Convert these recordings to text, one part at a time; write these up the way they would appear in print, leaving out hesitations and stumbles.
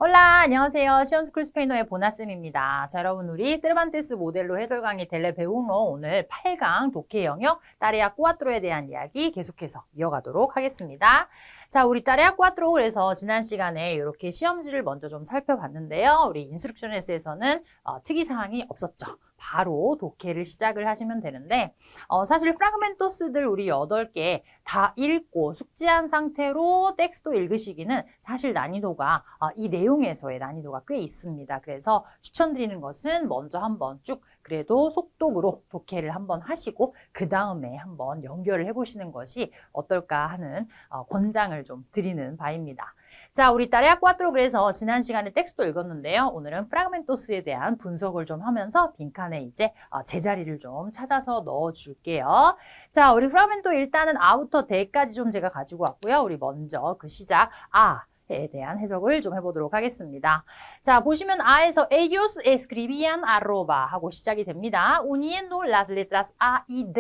홀라, 안녕하세요. 시험스쿨 스페인어의 보나쌤입니다. 자, 여러분, 우리 세르반테스 모델로 해설 강의 델레 베우노 오늘 8강 독해 영역 따레아 꾸아트로에 대한 이야기 계속해서 이어가도록 하겠습니다. 자, 우리 따레아 꾸아트로 그래서 지난 시간에 이렇게 시험지를 먼저 좀 살펴봤는데요. 우리 인스트럭션에서는 특이사항이 없었죠. 바로 독해를 시작을 하시면 되는데 사실 프라그멘토스들 우리 8개 다 읽고 숙지한 상태로 텍스트 읽으시기는 사실 난이도가 이 내용에서의 난이도가 꽤 있습니다. 그래서 추천드리는 것은 먼저 한번 쭉 그래도 속독으로 독해를 한번 하시고 그 다음에 한번 연결을 해보시는 것이 어떨까 하는 권장을 좀 드리는 바입니다. 자, 우리 따레아 꾸아트로 그래서 지난 시간에 텍스트도 읽었는데요. 오늘은 프라그멘토스에 대한 분석을 좀 하면서 빈칸에 이제 제자리를 좀 찾아서 넣어줄게요. 자, 우리 프라그멘토 일단은 아우터 대까지 좀 제가 가지고 왔고요. 우리 먼저 그 시작 에 대한 해석을 좀 해보도록 하겠습니다. 자, 보시면 아에서 ellos escribían arroba 하고 시작이 됩니다. uniendo las letras a y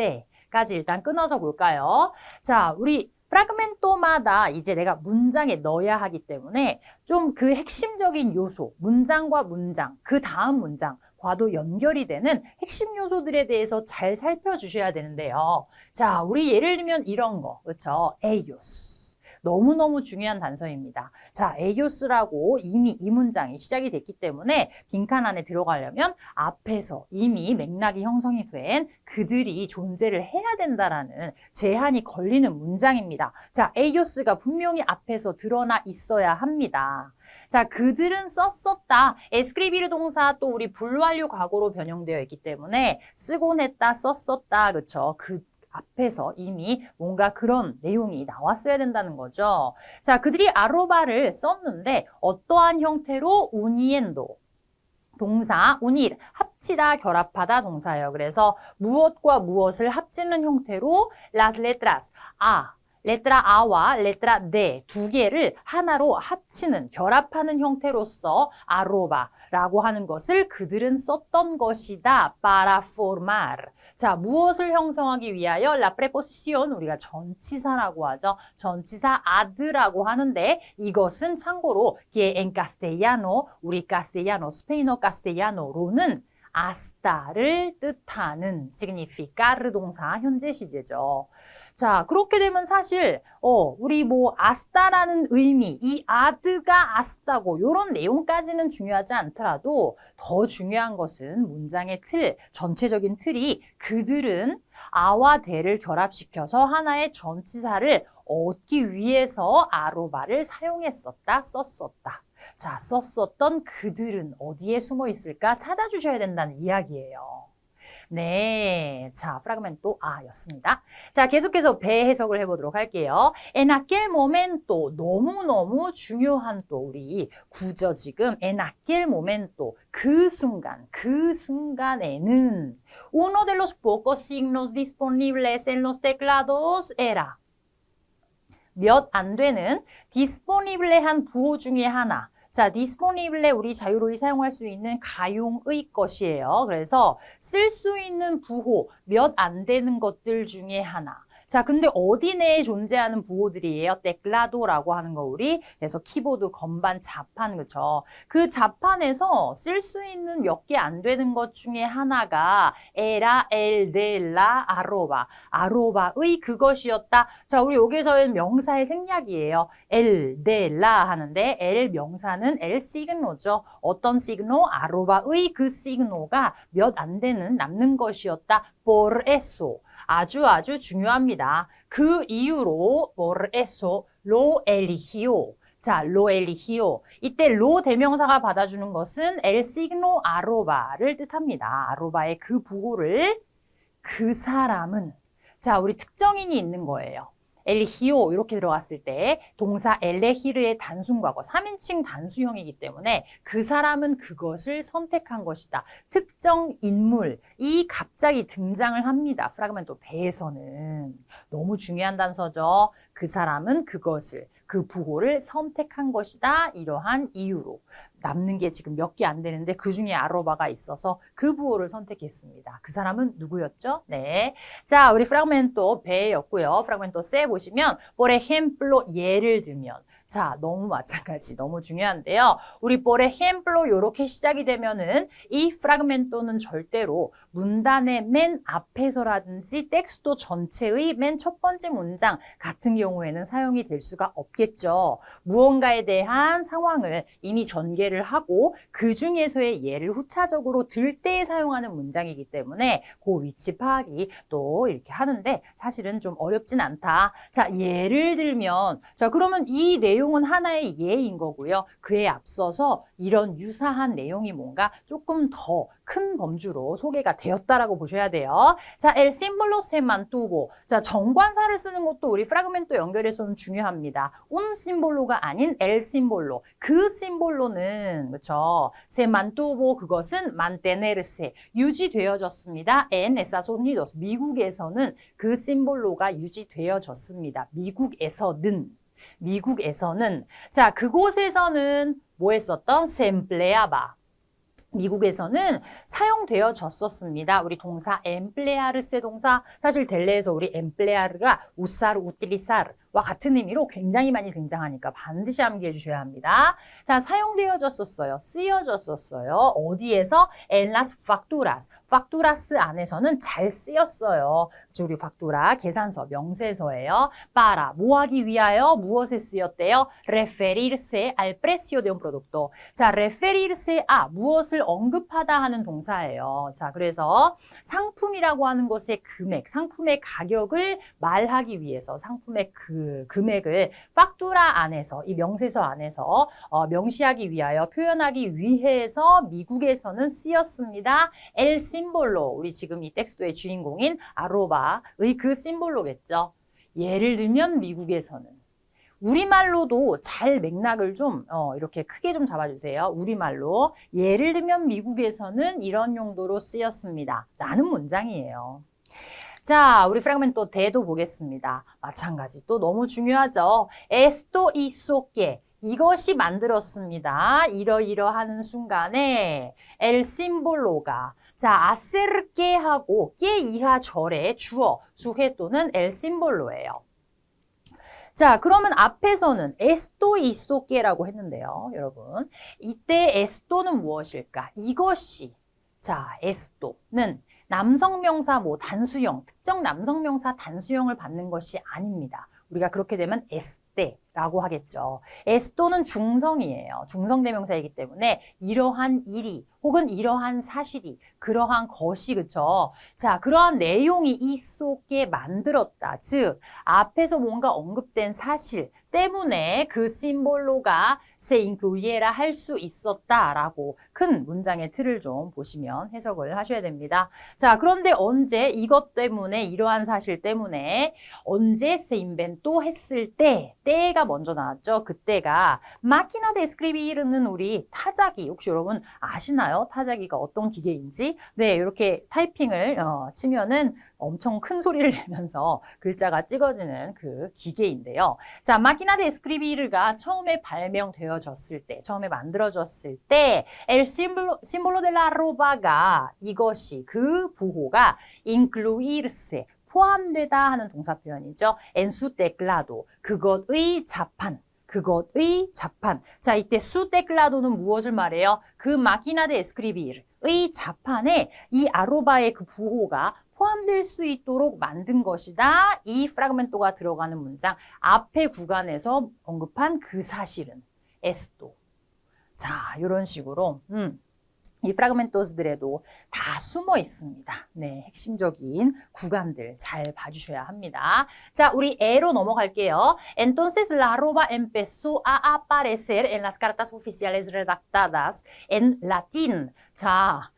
d까지 일단 끊어서 볼까요? 자, 우리 프라그멘토마다 이제 내가 문장에 넣어야 하기 때문에 좀 그 핵심적인 요소, 문장과 문장, 그 다음 문장과도 연결이 되는 핵심 요소들에 대해서 잘 살펴주셔야 되는데요. 자, 우리 예를 들면 이런 거, 그렇죠? ellos. 너무너무 중요한 단서입니다. 자, ellos,라고 이미 이 문장이 시작이 됐기 때문에 빈칸 안에 들어가려면 앞에서 이미 맥락이 형성이 된 그들이 존재를 해야 된다라는 제한이 걸리는 문장입니다. 자, ellos가 분명히 앞에서 드러나 있어야 합니다. 자, 그들은 썼었다. escribir 동사 또 우리 불완료 과거로 변형되어 있기 때문에 쓰곤 했다, 썼었다, 그렇죠? 그 앞에서 이미 뭔가 그런 내용이 나왔어야 된다는 거죠. 자, 그들이 아로바를 썼는데 어떠한 형태로 uniendo 동사, unir, 합치다, 결합하다 동사예요. 그래서 무엇과 무엇을 합치는 형태로 las letras, 레트라 A와 레트라 D 두 개를 하나로 합치는, 결합하는 형태로서 아로바라고 하는 것을 그들은 썼던 것이다. para formar. 자, 무엇을 형성하기 위하여? La preposición, 우리가 전치사라고 하죠. 전치사 ad라고 하는데 이것은 참고로 que en castellano, 우리 castellano, 스페인어 castellano로는 hast아를 뜻하는 significar 동사 현재 시제죠. 자, 그렇게 되면 사실 우리 뭐 hast아라는 의미, 이 ad가 hast아고 이런 내용까지는 중요하지 않더라도 더 중요한 것은 문장의 틀, 전체적인 틀이 그들은 a와 the를 결합시켜서 하나의 전치사를 얻기 위해서 아로바를 사용했었다, 썼었다. 자, 썼었던 그들은 어디에 숨어 있을까 찾아주셔야 된다는 이야기예요. 네, 자, 프라그멘토 였습니다. 자, 계속해서 배 해석을 해보도록 할게요. En aquel momento, 너무너무 중요한 또 우리 구조 지금 en aquel momento, 그 순간, 그 순간에는 uno de los pocos signos disponibles en los teclados era 몇 안 되는 디스포니블레한 부호 중에 하나. 자, 디스포니블레 우리 자유로이 사용할 수 있는 가용의 것이에요. 그래서 쓸 수 있는 부호 몇 안 되는 것들 중에 하나. 자, 근데 어디 내에 존재하는 부호들이에요? 테클라도라고 하는 거 우리 그래서 키보드, 건반, 자판, 그쵸? 그 자판에서 쓸 수 있는 몇 개 안 되는 것 중에 하나가 에라, 엘, 데, 라, 아로바. 아로바의 그것이었다. 자, 우리 여기서는 명사의 생략이에요. 엘, 데, 라 하는데 엘 명사는 엘 시그노죠. 어떤 시그노? 아로바의 그 시그노가 몇 안 되는 남는 것이었다. por eso. 아주 중요합니다. 그 이유로 por eso lo eligió. 자, lo eligió. 이때 lo 대명사가 받아주는 것은 el signo arroba를 뜻합니다. 아로바의 그 부호를 그 사람은 자, 우리 특정인이 있는 거예요. 엘리히오 이렇게 들어갔을 때 동사 엘레히르의 단순과거 3인칭 단수형이기 때문에 그 사람은 그것을 선택한 것이다. 특정 인물이 갑자기 등장을 합니다. 프라그멘토 배에서는 너무 중요한 단서죠. 그 사람은 그것을 그 부호를 선택한 것이다. 이러한 이유로 남는 게 지금 몇 개 안 되는데 그 중에 아로바가 있어서 그 부호를 선택했습니다. 그 사람은 누구였죠? 네. 자, 우리 프라그멘토 배였고요. 프라그멘토 세 보시면 por ejemplo 예를 들면 자, 너무 마찬가지, 너무 중요한데요. 우리 por ejemplo 이렇게 시작이 되면은 이 프라그멘토는 절대로 문단의 맨 앞에서라든지 텍스트 전체의 맨 첫 번째 문장 같은 경우에는 사용이 될 수가 없겠죠. 무언가에 대한 상황을 이미 전개를 하고 그 중에서의 예를 후차적으로 들 때에 사용하는 문장이기 때문에 그 위치 파악이 또 이렇게 하는데 사실은 좀 어렵진 않다. 자, 예를 들면 자, 그러면 이 내용은 하나의 예인 거고요. 그에 앞서서 이런 유사한 내용이 뭔가 조금 더 큰 범주로 소개가 되었다라고 보셔야 돼요. 자, el símbolo se mantuvo. 자, 정관사를 쓰는 것도 우리 프라그멘토 연결에서는 중요합니다. un símbolo가 아닌 el símbolo. 그 심볼로는 그렇죠. se mantuvo 그것은 mantenerse 유지되어졌습니다. en Estados Unidos 미국에서는 그 심볼로가 유지되어졌습니다. 미국에서는 자, 그곳에서는 뭐 했었던? se empleaba. 미국에서는 사용되어졌었습니다. 우리 동사 emplearse 동사 사실 델레에서 우리 emplear가 usar, utilizar와 같은 의미로 굉장히 많이 등장하니까 반드시 암기해 주셔야 합니다. 자, 사용되어졌었어요. 쓰여졌었어요. 어디에서? en las facturas. facturas 안에서는 잘 쓰였어요. 우리 factura 계산서, 명세서예요. para 뭐 하기 위하여 무엇에 쓰였대요? referirse al precio de un producto. 자, referirse a 무엇을 언급하다 하는 동사예요. 자, 그래서 상품이라고 하는 것의 금액, 상품의 가격을 말하기 위해서 상품의 그 금액을 팍투라 안에서, 이 명세서 안에서 명시하기 위하여 표현하기 위해서 미국에서는 쓰였습니다. El símbolo, 우리 지금 이 텍스트의 주인공인 아로바의 그 심볼로겠죠. 예를 들면 미국에서는. 우리말로도 잘 맥락을 좀 이렇게 크게 좀 잡아주세요. 우리말로 예를 들면 미국에서는 이런 용도로 쓰였습니다. 라는 문장이에요. 자, 우리 프라그멘토 대도 보겠습니다. 마찬가지 또 너무 중요하죠. esto hizo que 이것이 만들었습니다. 이러이러하는 순간에 el símbolo가 자, hacer que 하고 que 이하 절의 주어, sujeto는 el símbolo예요. 자, 그러면 앞에서는 esto hizo que라고 했는데요, 여러분. 이때 esto는 무엇일까? 이것이. 자, esto는 남성명사 뭐 단수형, 특정 남성명사 단수형을 받는 것이 아닙니다. 우리가 그렇게 되면 에스테라고 하겠죠. 에스토는 중성이에요. 중성대명사이기 때문에 이러한 일이 혹은 이러한 사실이 그러한 것이 그쵸. 자, 그러한 내용이 이 속에 만들었다. 즉 앞에서 뭔가 언급된 사실 때문에 그 심볼로가 se incluyera 할 수 있었다라고 큰 문장의 틀을 좀 보시면 해석을 하셔야 됩니다. 자, 그런데 언제 이것 때문에 이러한 사실 때문에 언제 se inventó 했을 때가 먼저 나왔죠. 그때가 máquina de escribir는 우리 타자기 혹시 여러분 아시나요? 타자기가 어떤 기계인지? 네, 이렇게 타이핑을 치면은 엄청 큰 소리를 내면서 글자가 찍어지는 그 기계인데요. 자, máquina de escribir가 처음에 발명되어졌을 때, 처음에 만들어졌을 때 el símbolo de la arroba가 이것이 그 부호가 incluirse 포함되다 하는 동사 표현이죠. en su teclado 그것의 자판. 자, 이때 su teclado는 무엇을 말해요? 그 máquina de escribir의 자판에 이 아로바의 그 부호가 포함될 수 있도록 만든 것이다. 이 프라그멘토가 들어가는 문장 앞에 구간에서 언급한 그 사실은 esto. 자, 이런 식으로 이 프라그멘토스들에도 다 숨어 있습니다. 네, 핵심적인 구간들 잘 봐주셔야 합니다. 자, 우리 E로 넘어갈게요. Entonces la arroba empezó a aparecer en las cartas oficiales redactadas en latín. 자,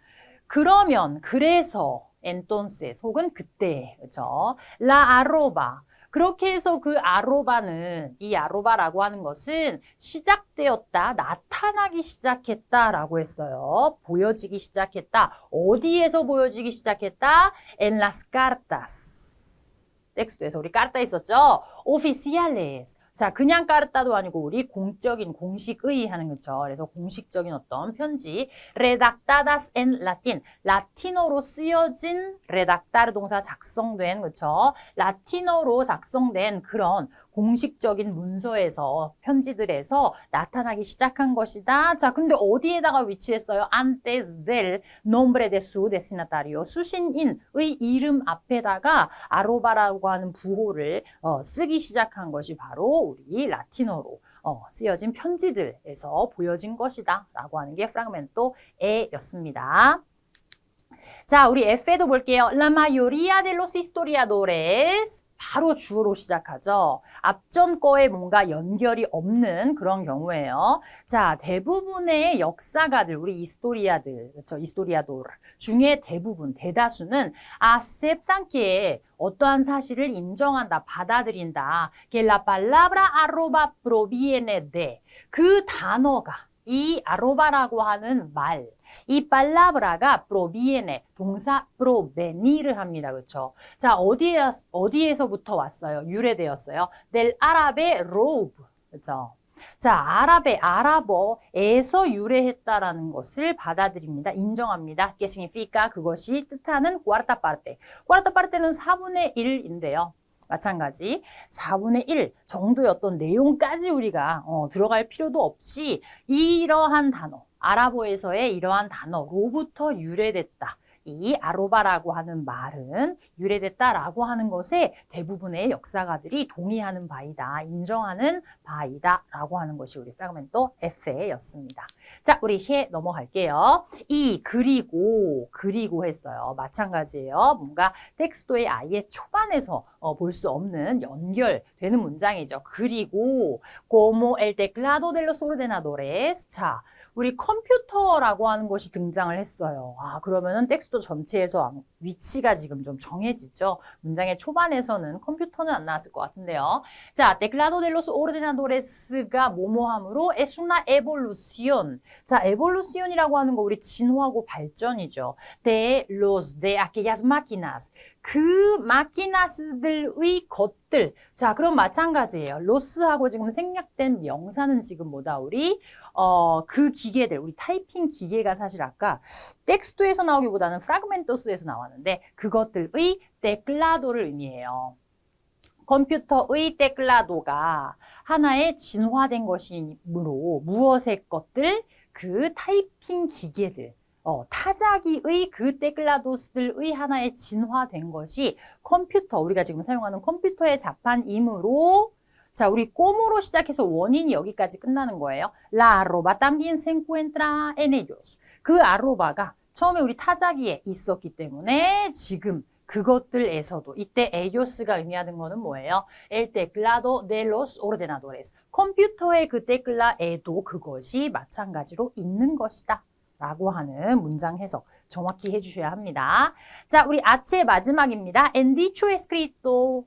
그러면 그래서 entonces 혹은 그때 그렇죠? La arroba 그렇게 해서 그 아로바는 이 아로바라고 하는 것은 시작되었다, 나타나기 시작했다라고 했어요. 보여지기 시작했다. 어디에서 보여지기 시작했다? En las cartas. 텍스트에서 우리 까르타 있었죠? Oficiales. 자, 그냥 까르타도 아니고 우리 공적인, 공식의 하는 거죠. 그래서 공식적인 어떤 편지. redactadas en latín. 라틴어로 쓰여진 redactar 동사 작성된, 그렇죠? 라틴어로 작성된 그런 공식적인 문서에서, 편지들에서 나타나기 시작한 것이다. 자, 근데 어디에다가 위치했어요? Antes del nombre de su destinatario. 수신인의 이름 앞에다가 아로바라고 하는 부호를 쓰기 시작한 것이 바로 우리 라틴어로 쓰여진 편지들에서 보여진 것이다 라고 하는 게 프라그멘토 에였습니다. 자, 우리 F에도 볼게요. La mayoría de los historiadores. 바로 주어로 시작하죠. 앞전 거에 뭔가 연결이 없는 그런 경우예요. 자, 대부분의 역사가들, 우리 이스토리아들, 그렇죠? 이스토리아도르 중에 대부분, 대다수는 aceptan que 어떠한 사실을 인정한다, 받아들인다. que la palabra arroba proviene de 그 단어가 이 아로바라고 하는 말, 이 palab라가 proviene, 동사 provenir을 합니다. 그렇죠? 자, 어디에서부터 왔어요? 유래되었어요. del árabe robe. 그렇죠? 자, 아랍어에서 유래했다라는 것을 받아들입니다. 인정합니다. que significa 그것이 뜻하는 cuarta parte. cuarta parte는 4분의 1인데요. 마찬가지 4분의 1 정도의 어떤 내용까지 우리가 들어갈 필요도 없이 이러한 단어, 아랍어에서의 이러한 단어로부터 유래됐다. 이 아로바라고 하는 말은 유래됐다라고 하는 것에 대부분의 역사가들이 동의하는 바이다, 인정하는 바이다 라고 하는 것이 우리 프라그멘토 F였습니다. 자, 우리 해 넘어갈게요. 그리고 했어요. 마찬가지예요. 뭔가 텍스토의 아예 초반에서 볼 수 없는 연결되는 문장이죠. 그리고 como el teclado de los ordenadores. 자, 우리 컴퓨터라고 하는 것이 등장을 했어요. 그러면은 텍스트 전체에서 위치가 지금 좀 정해지죠. 문장의 초반에서는 컴퓨터는 안 나왔을 것 같은데요. 자, teclado de los ordenadores가 뭐뭐함으로 es una evolución. 자, evolucion이라고 하는 거 우리 진화고 발전이죠. de aquellas máquinas. 그 마키나스들의 것들. 자, 그럼 마찬가지예요. 로스하고 지금 생략된 명사는 지금 뭐다? 우리 그 기계들, 우리 타이핑 기계가 사실 아까 텍스트에서 나오기보다는 프라그멘토스에서 나왔는데 그것들의 테클라도를 의미해요. 컴퓨터의 테클라도가 하나의 진화된 것이므로 무엇의 것들? 그 타이핑 기계들. 타자기의 그 테클라도스들의 하나의 진화된 것이 컴퓨터, 우리가 지금 사용하는 컴퓨터의 자판이므로 자, 우리 꼬모로 시작해서 원인이 여기까지 끝나는 거예요. La arroba también se encuentra en ellos. 그 아로바가 처음에 우리 타자기에 있었기 때문에 지금 그것들에서도 이때 ellos,가 의미하는 거는 뭐예요? El teclado de los ordenadores. 컴퓨터의 그 테클라에도 그것이 마찬가지로 있는 것이다. 라고 하는 문장 해석 정확히 해주셔야 합니다. 자, 우리 아체의 마지막입니다. En dicho escrito.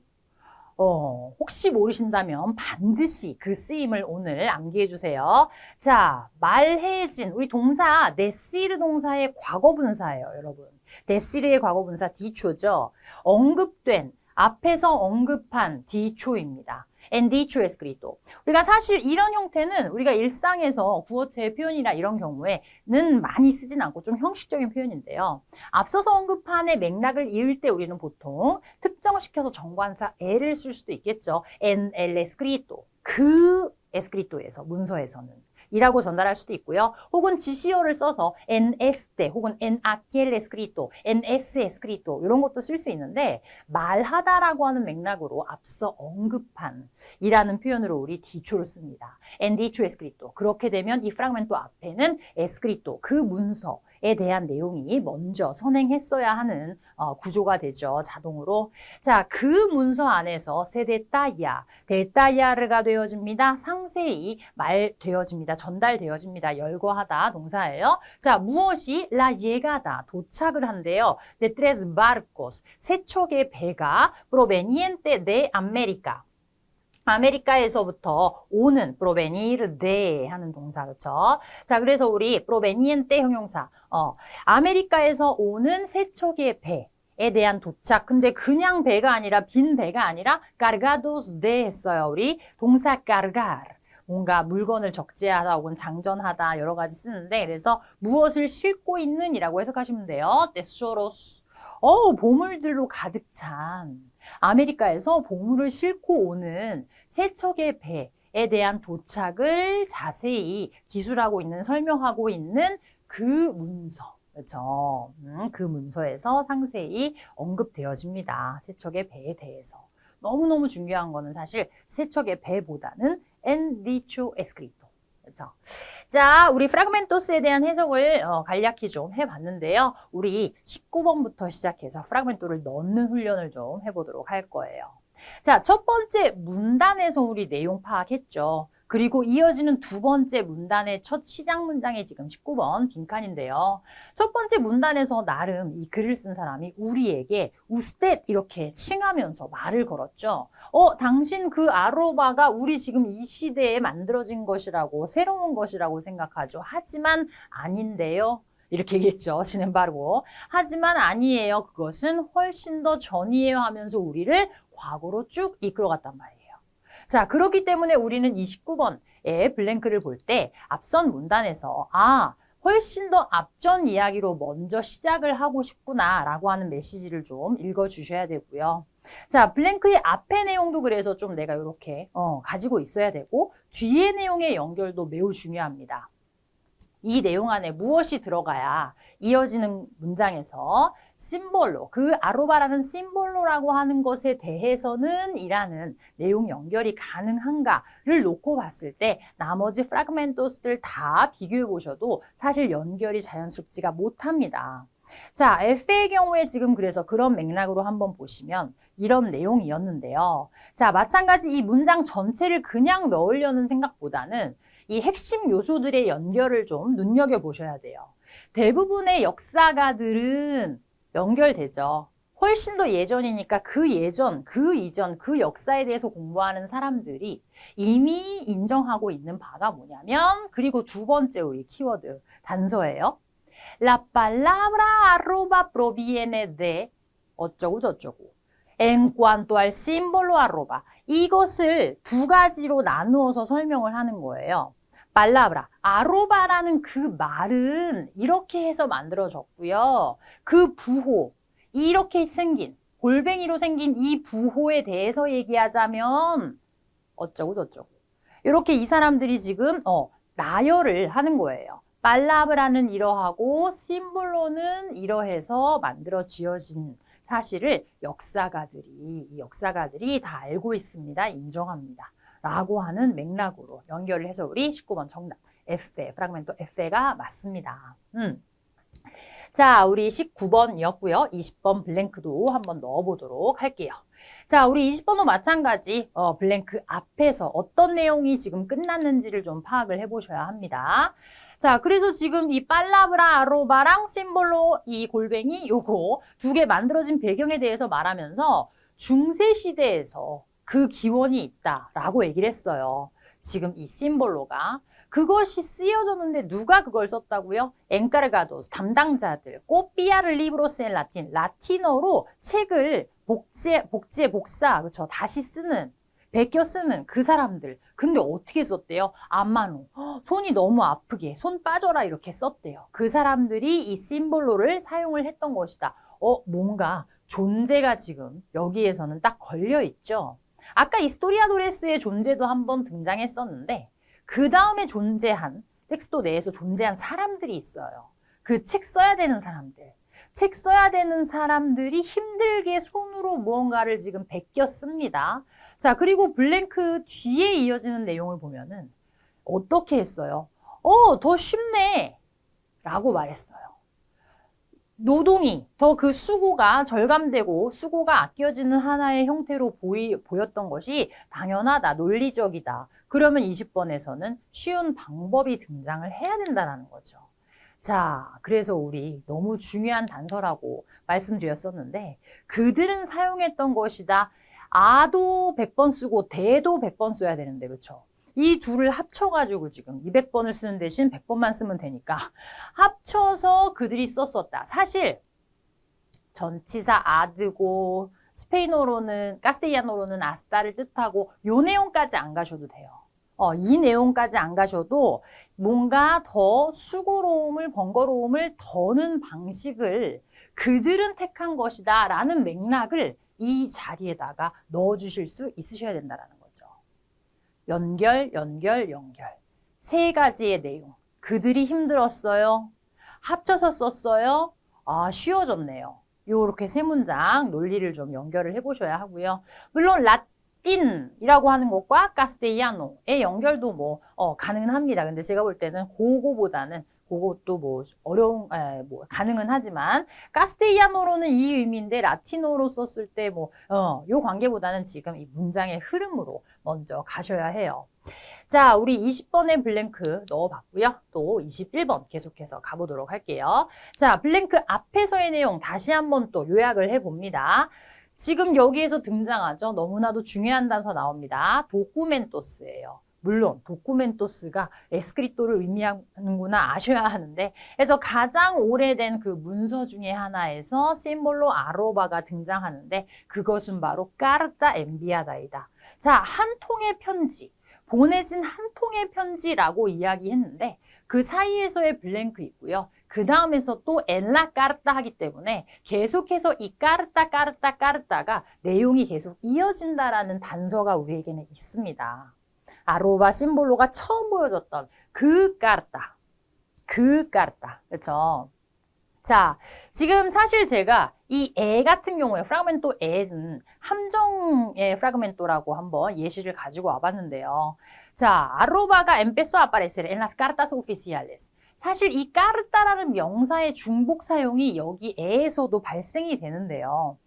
혹시 모르신다면 반드시 그 쓰임을 오늘 암기해 주세요. 자, 말해진 우리 동사 decir 동사의 과거분사예요, 여러분. decir의 과거분사 dicho죠. 언급된 앞에서 언급한 dicho입니다. En dicho escrito. 우리가 사실 이런 형태는 우리가 일상에서 구어체의 표현이나 이런 경우에는 많이 쓰진 않고 좀 형식적인 표현인데요. 앞서서 언급한의 맥락을 이을 때 우리는 보통 특정시켜서 정관사 el을 쓸 수도 있겠죠. En el escrito. 그 escrito에서, 문서에서는. 이라고 전달할 수도 있고요. 혹은 지시어를 써서 en este 혹은 en aquel escrito, en ese escrito 이런 것도 쓸 수 있는데 말하다라고 하는 맥락으로 앞서 언급한 이라는 표현으로 우리 dicho를 씁니다. en dicho escrito. 그렇게 되면 이 프라그멘토 앞에는 escrito, 그 문서에 대한 내용이 먼저 선행했어야 하는 구조가 되죠. 자동으로. 자, 그 문서 안에서 se detalla, detalla가 되어집니다. 상세히 말되어집니다. 전달되어집니다. 열거하다 동사예요. 자, 무엇이 la llegada, 도착을 한대요. de tres barcos, 세 척의 배가 proveniente de América. 아메리카에서부터 오는 provenir de 하는 동사, 그렇죠? 자, 그래서 우리 proveniente 형용사, 아메리카에서 오는 세 척의 배에 대한 도착. 근데 그냥 배가 아니라 빈 배가 아니라 cargados de 했어요. 우리 동사 cargar. 뭔가 물건을 적재하다 혹은 장전하다 여러 가지 쓰는데 그래서 무엇을 싣고 있는 이라고 해석하시면 돼요. tesoros. 보물들로 가득 찬. 아메리카에서 보물을 싣고 오는 세척의 배에 대한 도착을 자세히 기술하고 있는, 설명하고 있는 그 문서. 그렇죠. 그 문서에서 상세히 언급되어집니다. 세척의 배에 대해서. 너무너무 중요한 거는 사실 세척의 배보다는 en dicho escrito. 그렇죠. 자, 우리 프라그멘토스에 대한 해석을 간략히 좀 해봤는데요. 우리 19번부터 시작해서 프라그멘토를 넣는 훈련을 좀 해보도록 할 거예요. 자, 첫 번째 문단에서 우리 내용 파악했죠. 그리고 이어지는 두 번째 문단의 첫 시작 문장이 지금 19번 빈칸인데요. 첫 번째 문단에서 나름 이 글을 쓴 사람이 우리에게 usted 이렇게 칭하면서 말을 걸었죠. 당신 그 아로바가 우리 지금 이 시대에 만들어진 것이라고, 새로운 것이라고 생각하죠. 하지만 아닌데요. 이렇게 얘기했죠. 시넨바르고. 하지만 아니에요. 그것은 훨씬 더 전이에요 하면서 우리를 과거로 쭉 이끌어갔단 말이에요. 자, 그렇기 때문에 우리는 29번의 블랭크를 볼 때 앞선 문단에서 훨씬 더 앞전 이야기로 먼저 시작을 하고 싶구나 라고 하는 메시지를 좀 읽어주셔야 되고요. 자, 블랭크의 앞의 내용도 그래서 좀 내가 이렇게 가지고 있어야 되고 뒤의 내용의 연결도 매우 중요합니다. 이 내용 안에 무엇이 들어가야 이어지는 문장에서 심볼로, 그 아로바라는 심볼로라고 하는 것에 대해서는 이라는 내용 연결이 가능한가를 놓고 봤을 때 나머지 프라그멘토스들 다 비교해 보셔도 사실 연결이 자연스럽지가 못합니다. 자, F의 경우에 지금 그래서 그런 맥락으로 한번 보시면 이런 내용이었는데요. 자, 마찬가지 이 문장 전체를 그냥 넣으려는 생각보다는 이 핵심 요소들의 연결을 좀 눈여겨보셔야 돼요. 대부분의 역사가들은 연결되죠. 훨씬 더 예전이니까 그 예전, 그 이전, 그 역사에 대해서 공부하는 사람들이 이미 인정하고 있는 바가 뭐냐면, 그리고 두 번째 우리 키워드 단서예요. La palabra arroba proviene de 어쩌고 저쩌고. En cuanto al símbolo arroba. 이것을 두 가지로 나누어서 설명을 하는 거예요. palabra, 아로바라는 그 말은 이렇게 해서 만들어졌고요. 그 부호, 이렇게 생긴, 골뱅이로 생긴 이 부호에 대해서 얘기하자면 어쩌고 저쩌고. 이렇게 이 사람들이 지금 나열을 하는 거예요. 팔라브라는 이러하고 심볼로는 이러해서 만들어 지어진 사실을 역사가들이 다 알고 있습니다. 인정합니다. 라고 하는 맥락으로 연결을 해서 우리 19번 정답 F, 프라그멘토 F가 맞습니다. 자, 우리 19번이었고요. 20번 블랭크도 한번 넣어보도록 할게요. 자, 우리 20번도 마찬가지 블랭크 앞에서 어떤 내용이 지금 끝났는지를 좀 파악을 해보셔야 합니다. 자, 그래서 지금 이 팔라브라 아로바랑 심볼로 이 골뱅이 요거 두 개 만들어진 배경에 대해서 말하면서 중세시대에서 그 기원이 있다라고 얘기를 했어요. 지금 이 심볼로가 그것이 쓰여졌는데 누가 그걸 썼다고요? 엔카르가도스, 담당자들, 꼬삐아를 리브로스 엔 라틴, 라틴어로 책을 복사, 그렇죠? 다시 쓰는, 베껴 쓰는 그 사람들. 근데 어떻게 썼대요? 안마노. 손이 너무 아프게, 손 빠져라 이렇게 썼대요. 그 사람들이 이 심볼로를 사용을 했던 것이다. 뭔가 존재가 지금 여기에서는 딱 걸려 있죠. 아까 이스토리아도레스의 존재도 한번 등장했었는데 그 다음에 존재한 텍스토 내에서 존재한 사람들이 있어요. 그 책 써야 되는 사람들. 책 써야 되는 사람들이 힘들게 손으로 무언가를 지금 베껴 씁니다. 자, 그리고 블랭크 뒤에 이어지는 내용을 보면은 어떻게 했어요? 더 쉽네 라고 말했어요. 노동이 더 그 수고가 절감되고 수고가 아껴지는 하나의 형태로 보였던 것이 당연하다, 논리적이다. 그러면 20번에서는 쉬운 방법이 등장을 해야 된다는 거죠. 자, 그래서 우리 너무 중요한 단서라고 말씀드렸었는데 그들은 사용했던 것이다. 아도 100번 쓰고 대도 100번 써야 되는데 그렇죠? 이 둘을 합쳐가지고 지금 200번을 쓰는 대신 100번만 쓰면 되니까 합쳐서 그들이 썼었다. 사실 전치사 아드고 스페인어로는 카스텔리아노로는 아스타를 뜻하고 요 내용까지 안 가셔도 돼요. 이 내용까지 안 가셔도 뭔가 더 수고로움을, 번거로움을 더는 방식을 그들은 택한 것이다 라는 맥락을 이 자리에다가 넣어주실 수 있으셔야 된다는 거죠. 연결, 연결, 연결. 세 가지의 내용. 그들이 힘들었어요. 합쳐서 썼어요. 아, 쉬워졌네요. 요렇게 세 문장 논리를 좀 연결을 해보셔야 하고요. 물론 라틴이라고 하는 것과 카스텔리아노의 연결도 뭐 가능은 합니다. 근데 제가 볼 때는 그거보다는 그것도 뭐 어려운 뭐 가능은 하지만 카스텔리아노로는 이 의미인데 라틴어로 썼을 때 뭐 요 관계보다는 지금 이 문장의 흐름으로 먼저 가셔야 해요. 자, 우리 20번의 블랭크 넣어봤고요. 또 21번 계속해서 가보도록 할게요. 자, 블랭크 앞에서의 내용 다시 한번 또 요약을 해봅니다. 지금 여기에서 등장하죠. 너무나도 중요한 단서 나옵니다. 도쿠멘토스예요. 물론 도쿠멘토스가 에스크리토를 의미하는구나 아셔야 하는데 그래서 가장 오래된 그 문서 중에 하나에서 심볼로 아로바가 등장하는데 그것은 바로 까르타 엔비아다이다. 자, 한 통의 편지. 보내진 한 통의 편지라고 이야기했는데 그 사이에서의 블랭크 있고요. 그 다음에서 또 엔라 까르타 하기 때문에 계속해서 이 까르타가 내용이 계속 이어진다라는 단서가 우리에게는 있습니다. 아로바 심볼로가 처음 보여줬던 그 까르타. 그렇죠? 자, 지금 사실 제가 이 에 같은 경우에 프라그멘토 에는 함정의 프라그멘토라고 한번 예시를 가지고 와봤는데요. 자, 아로바가 empezó a aparecer en las cartas oficiales. 사실 이 까르타라는 명사의 중복 사용이 여기 에에서도 발생이 되는데요.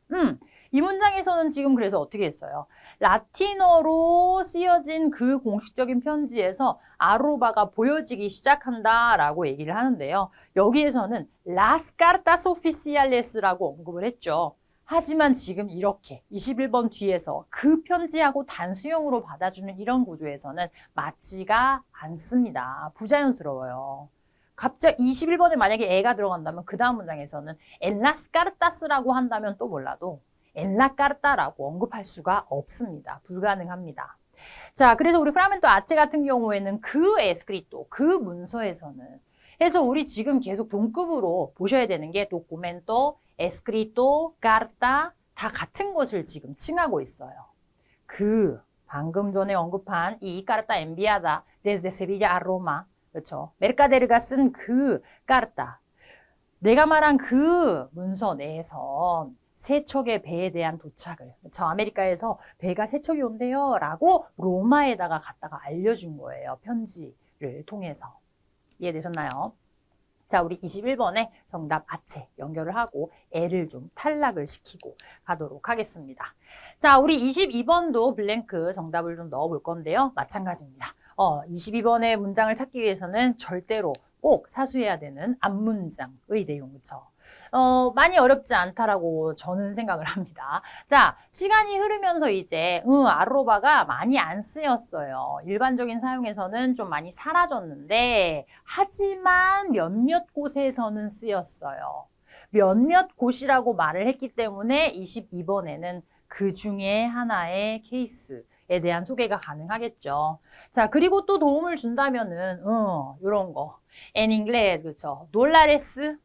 이 문장에서는 지금 그래서 어떻게 했어요? 라틴어로 쓰여진 그 공식적인 편지에서 아로바가 보여지기 시작한다라고 얘기를 하는데요. 여기에서는 las cartas oficiales라고 언급을 했죠. 하지만 지금 이렇게 21번 뒤에서 그 편지하고 단수형으로 받아주는 이런 구조에서는 맞지가 않습니다. 부자연스러워요. 갑자기 21번에 만약에 애가 들어간다면 그 다음 문장에서는 en las cartas라고 한다면 또 몰라도 en la carta라고 언급할 수가 없습니다. 불가능합니다. 자, 그래서 우리 프라멘토 아체 같은 경우에는 그 에스크리토, 그 문서에서는 그래서 우리 지금 계속 동급으로 보셔야 되는 게 도쿠멘토, 에스크리토, 카르타 다 같은 것을 지금 칭하고 있어요. 그 방금 전에 언급한 이 카르타 엔비아다 desde Sevilla a Roma 그렇죠. 메르카데르가 쓴 그 카르타. 내가 말한 그 문서 내에선 세 척의 배에 대한 도착을 저 아메리카에서 배가 세 척이 온대요 라고 로마에다가 갖다가 알려준 거예요. 편지를 통해서. 이해되셨나요? 자, 우리 21번에 정답 아체 연결을 하고 애를 좀 탈락을 시키고 가도록 하겠습니다. 자, 우리 22번도 블랭크 정답을 좀 넣어볼 건데요. 마찬가지입니다. 22번의 문장을 찾기 위해서는 절대로 꼭 사수해야 되는 앞문장의 내용, 그쵸? 많이 어렵지 않다라고 저는 생각을 합니다. 자, 시간이 흐르면서 이제 아로바가 많이 안 쓰였어요. 일반적인 사용에서는 좀 많이 사라졌는데 하지만 몇몇 곳에서는 쓰였어요. 몇몇 곳이라고 말을 했기 때문에 22번에는 그 중에 하나의 케이스에 대한 소개가 가능하겠죠. 자, 그리고 또 도움을 준다면은 이런 거. En inglés, 그쵸? 돌라레스,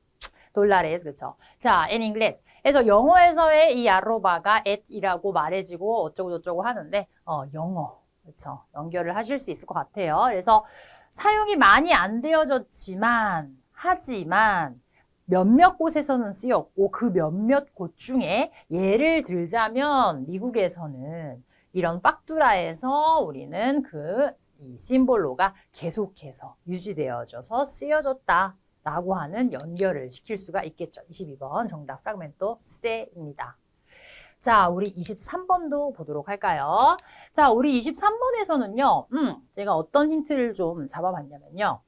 그쵸? 자, en inglés. 그래서 영어에서의 이 아로바가 at이라고 말해지고 어쩌고저쩌고 하는데 영어, 그쵸? 연결을 하실 수 있을 것 같아요. 그래서 사용이 많이 안 되어졌지만 하지만 몇몇 곳에서는 쓰였고 그 몇몇 곳 중에 예를 들자면 미국에서는 이런 팍투라에서 우리는 이 심볼로가 계속해서 유지되어져서 쓰여졌다 라고 하는 연결을 시킬 수가 있겠죠. 22번 정답 프라그멘토 C입니다. 자, 우리 23번도 보도록 할까요? 자, 우리 23번에서는요. 제가 어떤 힌트를 좀 잡아봤냐면요.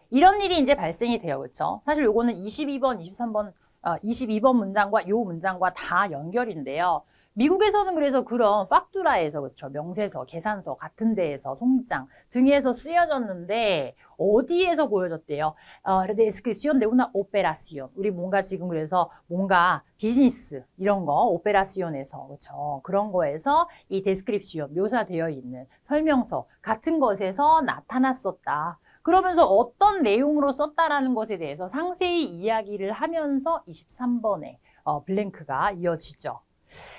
이런 일이 이제 발생이 돼요. 그렇죠? 사실 요거는 22번, 23번, 22번 문장과 요 문장과 다 연결인데요. 미국에서는 그래서 그런 팍투라에서 그렇죠. 명세서, 계산서 같은 데에서 송장 등에서 쓰여졌는데 어디에서 보여졌대요? descripción de una operación. 우리 뭔가 지금 그래서 뭔가 비즈니스 이런 거 오페라시온에서 그렇죠. 그런 거에서 이 descripción 묘사되어 있는 설명서 같은 것에서 나타났었다. 그러면서 어떤 내용으로 썼다라는 것에 대해서 상세히 이야기를 하면서 23번에 블랭크가 이어지죠.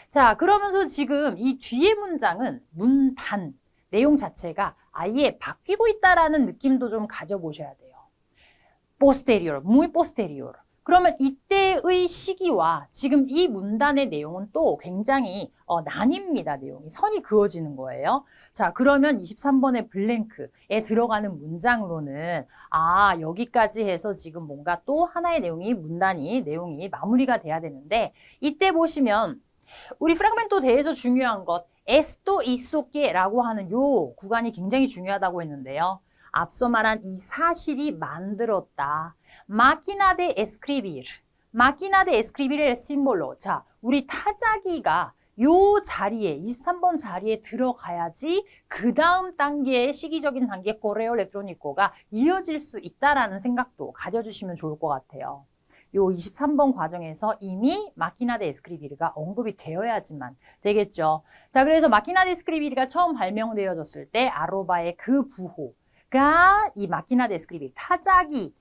자, 그러면서 지금 이 뒤에 문장은 문단, 내용 자체가 아예 바뀌고 있다라는 느낌도 좀 가져보셔야 돼요. posterior, muy posterior. 그러면 이때의 시기와 지금 이 문단의 내용은 또 굉장히 나뉩니다. 내용이. 선이 그어지는 거예요. 자, 그러면 23번의 블랭크에 들어가는 문장으로는 여기까지 해서 지금 뭔가 또 하나의 내용이 마무리가 돼야 되는데 이때 보시면 우리 프라그멘토 대에서 중요한 것 esto hizo que라고 하는 요 구간이 굉장히 중요하다고 했는데요. 앞서 말한 이 사실이 만들었다. máquina de escribir. máquina de escribir의 심볼로. 자, 우리 타자기가 요 자리에 23번 자리에 들어가야지 그 다음 단계의 시기적인 단계 correo electrónico가 이어질 수 있다라는 생각도 가져주시면 좋을 것 같아요. 요 23번 과정에서 이미 máquina de escribir가 언급이 되어야지만 되겠죠. 자, 그래서 máquina de escribir가 처음 발명되어졌을 때 아로바의 그 부호가 이 máquina de escribir 타자기의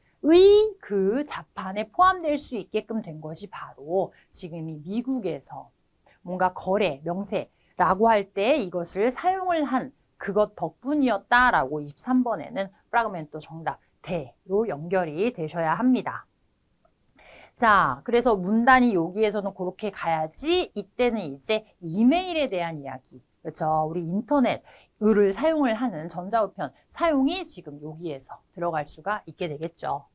그 자판에 포함될 수 있게끔 된 것이 바로 지금 이 미국에서 뭔가 거래, 명세라고 할 때 이것을 사용을 한 그것 덕분이었다라고 23번에는 프라그멘토 정답 대로 연결이 되셔야 합니다. 자, 그래서 문단이 여기에서는 그렇게 가야지 이때는 이제 이메일에 대한 이야기. 그렇죠. 우리 인터넷을 사용을 하는 전자우편 사용이 지금 여기에서 들어갈 수가 있게 되겠죠.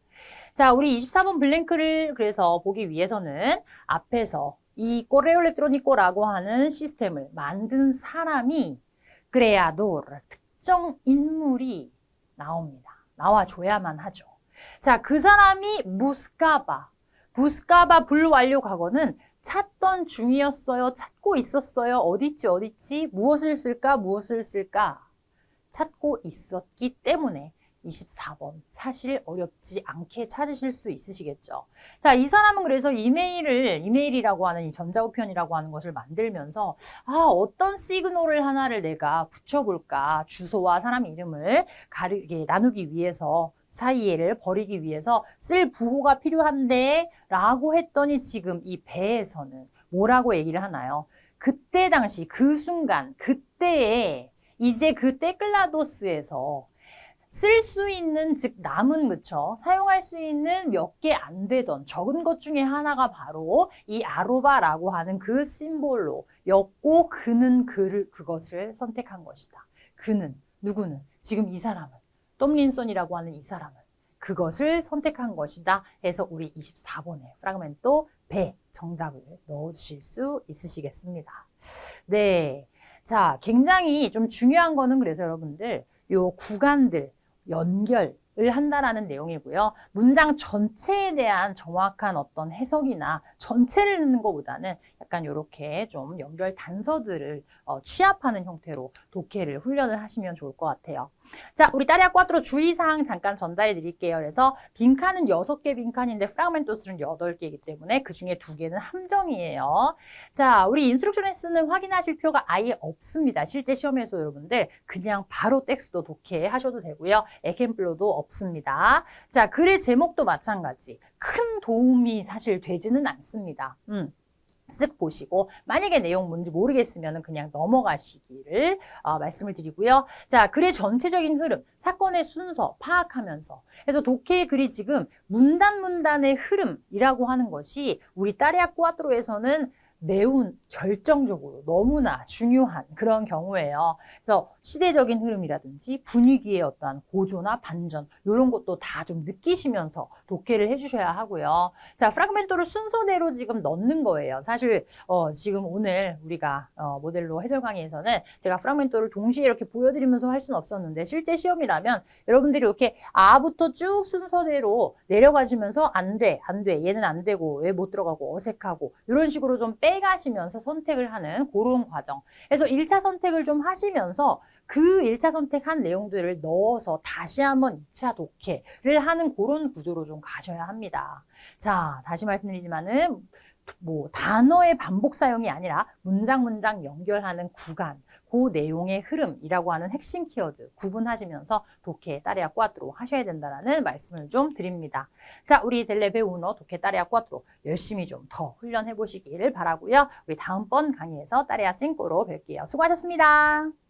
자, 우리 24번 블랭크를 그래서 보기 위해서는 앞에서 이 correo electrónico라고 하는 시스템을 만든 사람이 creador, 특정 인물이 나옵니다. 나와줘야만 하죠. 자, 그 사람이 buscaba 불완료 과거는 찾던 중이었어요. 찾고 있었어요. 어딨지? 무엇을 쓸까? 찾고 있었기 때문에 24번 사실 어렵지 않게 찾으실 수 있으시겠죠. 자, 이 사람은 그래서 이메일이라고 하는 이 전자우편이라고 하는 것을 만들면서 어떤 시그널을 하나를 내가 붙여볼까? 주소와 사람 이름을 나누기 위해서 사이에를 버리기 위해서 쓸 부호가 필요한데 라고 했더니 지금 이 배에서는 뭐라고 얘기를 하나요? 그때 당시 그 순간 그때에 이제 그 테클라도스에서 쓸 수 있는 즉 남은 그쵸 사용할 수 있는 몇 개 안 되던 적은 것 중에 하나가 바로 이 아로바라고 하는 그 심볼로 였고 그는 그것을 선택한 것이다. 그는 누구는 지금 이 사람은 톰린슨이라고 하는 이 사람은 그것을 선택한 것이다 해서 우리 24번에 프라그멘토 배 정답을 넣어주실 수 있으시겠습니다. 네, 자 굉장히 좀 중요한 거는 그래서 여러분들 요 구간들 연결을 한다라는 내용이고요. 문장 전체에 대한 정확한 어떤 해석이나 전체를 넣는 것보다는 약간 이렇게 좀 연결 단서들을 취합하는 형태로 독해를 훈련을 하시면 좋을 것 같아요. 자, 우리 따레아 꽈트로 주의사항 잠깐 전달해 드릴게요. 그래서 빈칸은 6개 빈칸인데 프라그멘토스는 8개이기 때문에 그중에 2개는 함정이에요. 자, 우리 인스트럭션에서는 확인하실 필요가 아예 없습니다. 실제 시험에서 여러분들 그냥 바로 텍스트도 독해하셔도 되고요. 에켐플로도 없습니다. 자, 글의 제목도 마찬가지. 큰 도움이 사실 되지는 않습니다. 쓱 보시고 만약에 내용 뭔지 모르겠으면 그냥 넘어가시기를 말씀을 드리고요. 자, 글의 전체적인 흐름, 사건의 순서 파악하면서 그래서 독해의 글이 지금 문단의 흐름이라고 하는 것이 우리 따레아 꽈트로에서는 매우 결정적으로 너무나 중요한 그런 경우예요. 그래서 시대적인 흐름이라든지 분위기의 어떠한 고조나 반전 이런 것도 다 좀 느끼시면서 독해를 해주셔야 하고요. 자, 프라그멘토를 순서대로 지금 넣는 거예요. 사실 지금 오늘 우리가 모델로 해설 강의에서는 제가 프라그멘토를 동시에 이렇게 보여드리면서 할 수는 없었는데 실제 시험이라면 여러분들이 이렇게 아부터 쭉 순서대로 내려가시면서 안 돼, 얘는 안 되고 왜 못 들어가고 어색하고 이런 식으로 좀 빼가시면서 선택을 하는 그런 과정. 그래서 1차 선택을 좀 하시면서 그 1차 선택한 내용들을 넣어서 다시 한번 2차 독해를 하는 그런 구조로 좀 가셔야 합니다. 자, 다시 말씀드리지만은 뭐 단어의 반복 사용이 아니라 문장 연결하는 구간, 그 내용의 흐름이라고 하는 핵심 키워드 구분하시면서 독해 따레아 꾸아트로 하셔야 된다는 말씀을 좀 드립니다. 자, 우리 델레 베우너 독해 따레아 꾸아트로 열심히 좀 더 훈련해 보시기를 바라고요. 우리 다음번 강의에서 따레아 5로 뵐게요. 수고하셨습니다.